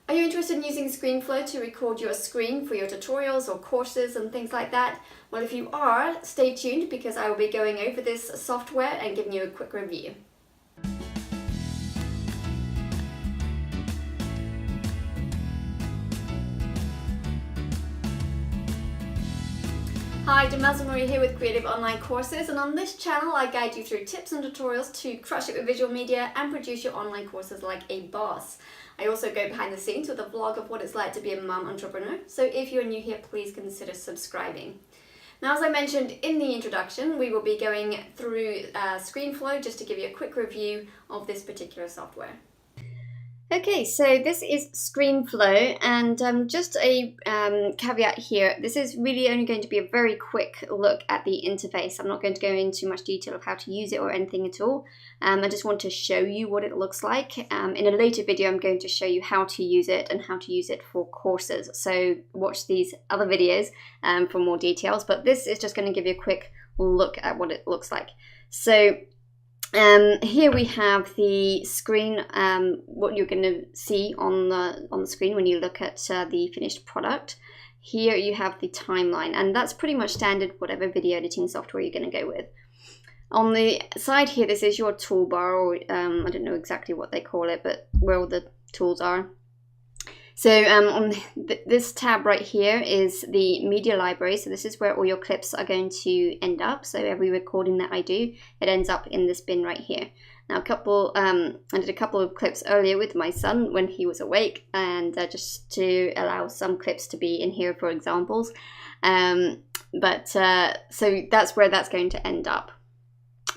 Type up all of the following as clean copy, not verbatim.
Are you interested in using Screenflow to record your screen for your tutorials or courses and things like that? Well, if you are, stay tuned because I will be going over this software and giving you a quick review. Hi, Jamelza Marie here with Creative Online Courses, and on this channel I guide you through tips and tutorials to crush it with visual media and produce your online courses like a boss. I also go behind the scenes with a vlog of what it's like to be a mum entrepreneur, so if you're new here, please consider subscribing. Now, as I mentioned in the introduction, we will be going through Screenflow just to give you a quick review of this particular software. Okay, so this is Screenflow, and just a caveat here, this is really only going to be a very quick look at the interface. I'm not going to go into much detail of how to use it or anything at all. I just want to show you what it looks like. In a later video, I'm going to show you how to use it and how to use it for courses. So watch these other videos for more details, but this is just going to give you a quick look at what it looks like. So here we have the screen, what you're going to see on the screen when you look at the finished product. Here you have the timeline, and that's pretty much standard whatever video editing software you're going to go with. On the side here, this is your toolbar, or I don't know exactly what they call it, but where all the tools are. So on this tab right here is the media library. So this is where all your clips are going to end up. So every recording that I do, it ends up in this bin right here. Now, I did a couple of clips earlier with my son when he was awake, and just to allow some clips to be in here for examples. So that's where that's going to end up.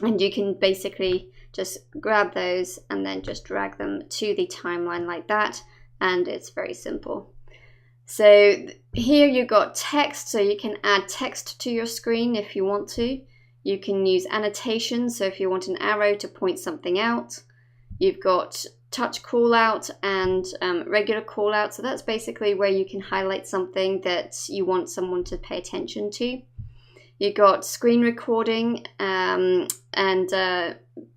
And you can basically just grab those and then just drag them to the timeline like that. And it's very simple. So here you've got text, so you can add text to your screen if you want to. You can use annotations, so if you want an arrow to point something out. You've got touch call out and regular call out, so that's basically where you can highlight something that you want someone to pay attention to. You've got screen recording and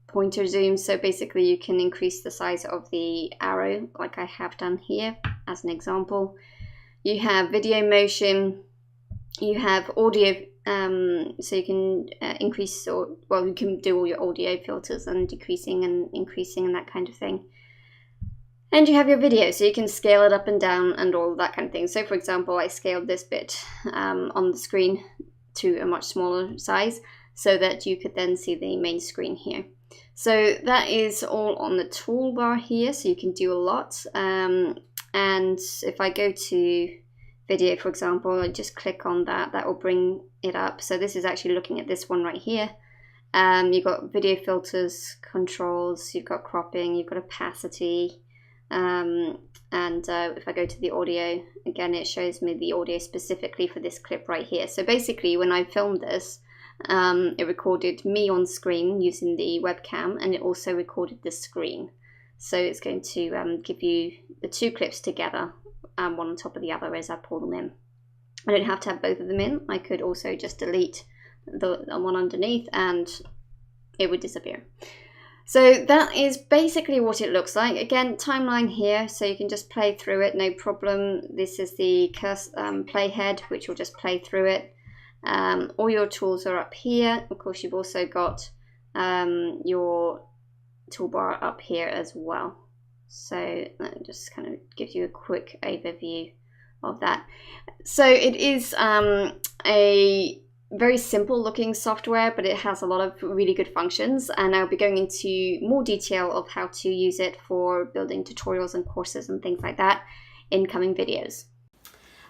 pointer zoom, so basically you can increase the size of the arrow like I have done here as an example. You have video motion, you have audio, so you can increase, or well, you can do all your audio filters and decreasing and increasing and that kind of thing. And you have your video, so you can scale it up and down and all that kind of thing. So for example, I scaled this bit on the screen to a much smaller size so that you could then see the main screen here. So that is all on the toolbar here, so you can do a lot. And if I go to video, for example, I just click on that, that will bring it up. So this is actually looking at this one right here. You've got video filters, controls, you've got cropping, you've got opacity. If I go to the audio, again, it shows me the audio specifically for this clip right here. So basically, when I filmed this, it recorded me on screen using the webcam, and it also recorded the screen. So it's going to give you the two clips together, one on top of the other as I pull them in. I don't have to have both of them in. I could also just delete the one underneath and it would disappear. So that is basically what it looks like. Again, timeline here, so you can just play through it, no problem. This is the playhead, which will just play through it. All your tools are up here. Of course, you've also got your toolbar up here as well. So that just kind of gives you a quick overview of that. So it is a very simple looking software, but it has a lot of really good functions, and I'll be going into more detail of how to use it for building tutorials and courses and things like that in coming videos.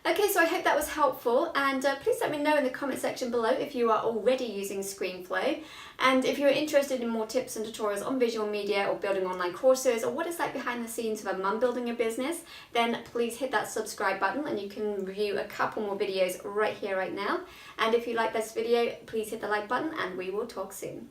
Okay, so I hope that was helpful, and please let me know in the comment section below if you are already using Screenflow, and if you're interested in more tips and tutorials on visual media or building online courses, or what it's like behind the scenes of a mum building a business, then please hit that subscribe button and you can review a couple more videos right here, right now. And if you like this video, please hit the like button and we will talk soon.